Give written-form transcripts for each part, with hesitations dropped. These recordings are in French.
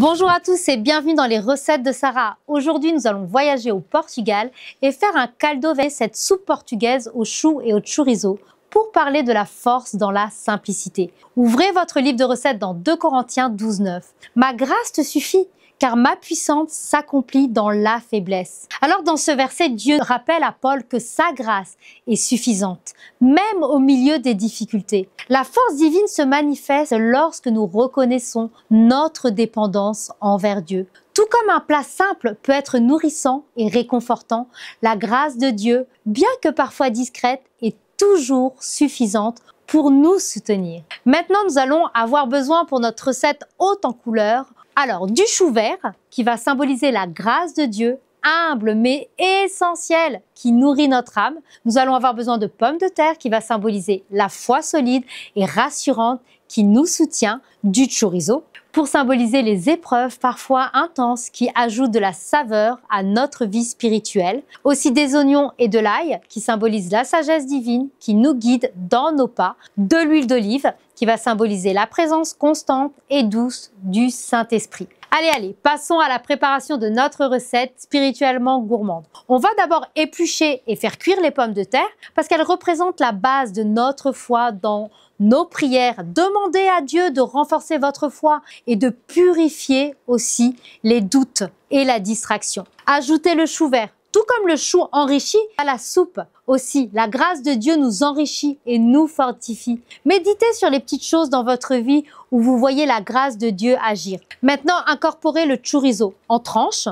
Bonjour à tous et bienvenue dans les recettes de Sarah. Aujourd'hui, nous allons voyager au Portugal et faire un caldo verde, cette soupe portugaise aux choux et au chorizo, pour parler de la force dans la simplicité. Ouvrez votre livre de recettes dans 2 Corinthiens 12:9. Ma grâce te suffit, car ma puissance s'accomplit dans la faiblesse. Alors dans ce verset, Dieu rappelle à Paul que sa grâce est suffisante, même au milieu des difficultés. La force divine se manifeste lorsque nous reconnaissons notre dépendance envers Dieu. Tout comme un plat simple peut être nourrissant et réconfortant, la grâce de Dieu, bien que parfois discrète, est toujours suffisante pour nous soutenir. Maintenant, nous allons avoir besoin pour notre recette haute en couleurs, alors du chou vert qui va symboliser la grâce de Dieu, humble mais essentielle, qui nourrit notre âme. Nous allons avoir besoin de pommes de terre qui va symboliser la foi solide et rassurante qui nous soutient, du chorizo pour symboliser les épreuves parfois intenses qui ajoutent de la saveur à notre vie spirituelle. Aussi des oignons et de l'ail qui symbolisent la sagesse divine qui nous guide dans nos pas. De l'huile d'olive qui va symboliser la présence constante et douce du Saint-Esprit. Allez, passons à la préparation de notre recette spirituellement gourmande. On va d'abord éplucher et faire cuire les pommes de terre parce qu'elles représentent la base de notre foi dans nos prières. Demandez à Dieu de renforcer votre foi et de purifier aussi les doutes et la distraction. Ajoutez le chou vert. Tout comme le chou enrichit à la soupe aussi, la grâce de Dieu nous enrichit et nous fortifie. Méditez sur les petites choses dans votre vie où vous voyez la grâce de Dieu agir. Maintenant, incorporez le chorizo en tranches,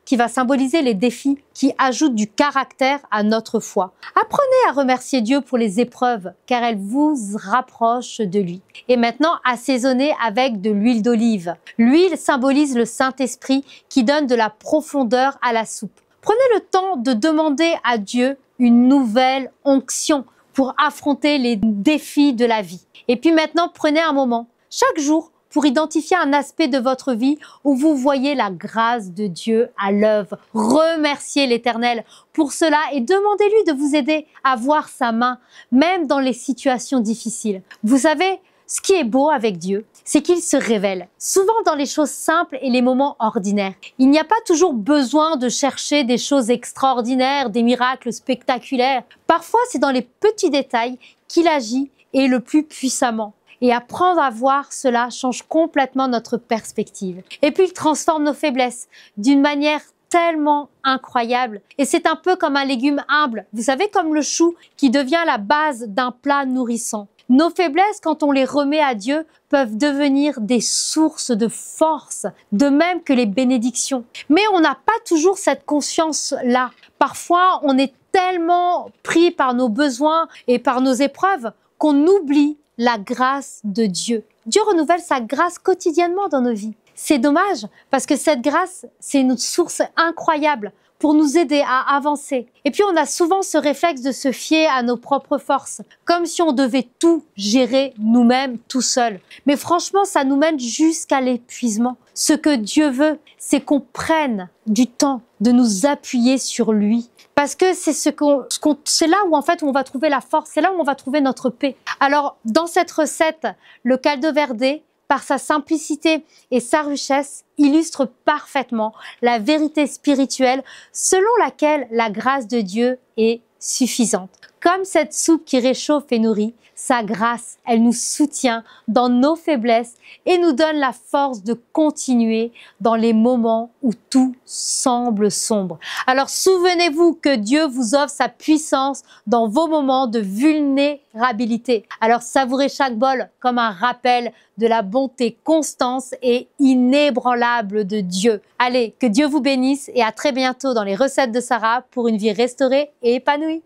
qui va symboliser les défis qui ajoutent du caractère à notre foi. Apprenez à remercier Dieu pour les épreuves, car elles vous rapprochent de lui. Et maintenant, assaisonnez avec de l'huile d'olive. L'huile symbolise le Saint-Esprit qui donne de la profondeur à la soupe. Prenez le temps de demander à Dieu une nouvelle onction pour affronter les défis de la vie. Et puis maintenant, prenez un moment, chaque jour, pour identifier un aspect de votre vie où vous voyez la grâce de Dieu à l'œuvre. Remerciez l'Éternel pour cela et demandez-lui de vous aider à voir sa main, même dans les situations difficiles. Vous savez, ce qui est beau avec Dieu, c'est qu'il se révèle, souvent dans les choses simples et les moments ordinaires. Il n'y a pas toujours besoin de chercher des choses extraordinaires, des miracles spectaculaires. Parfois, c'est dans les petits détails qu'il agit et le plus puissamment. Et apprendre à voir cela change complètement notre perspective. Et puis, il transforme nos faiblesses d'une manière tellement incroyable. Et c'est un peu comme un légume humble. Vous savez, comme le chou qui devient la base d'un plat nourrissant. Nos faiblesses, quand on les remet à Dieu, peuvent devenir des sources de force, de même que les bénédictions. Mais on n'a pas toujours cette conscience-là. Parfois, on est tellement pris par nos besoins et par nos épreuves qu'on oublie la grâce de Dieu. Dieu renouvelle sa grâce quotidiennement dans nos vies. C'est dommage parce que cette grâce, c'est une source incroyable pour nous aider à avancer. Et puis on a souvent ce réflexe de se fier à nos propres forces, comme si on devait tout gérer nous-mêmes tout seul. Mais franchement, ça nous mène jusqu'à l'épuisement. Ce que Dieu veut, c'est qu'on prenne du temps de nous appuyer sur lui. Parce que c'est c'est là où en fait on va trouver la force, c'est là où on va trouver notre paix. Alors dans cette recette, le caldo verde, par sa simplicité et sa richesse, illustre parfaitement la vérité spirituelle selon laquelle la grâce de Dieu est suffisante. Comme cette soupe qui réchauffe et nourrit, sa grâce, elle nous soutient dans nos faiblesses et nous donne la force de continuer dans les moments où tout semble sombre. Alors souvenez-vous que Dieu vous offre sa puissance dans vos moments de vulnérabilité. Alors savourez chaque bol comme un rappel de la bonté constante et inébranlable de Dieu. Allez, que Dieu vous bénisse et à très bientôt dans les recettes de Sarah pour une vie restaurée et épanouie.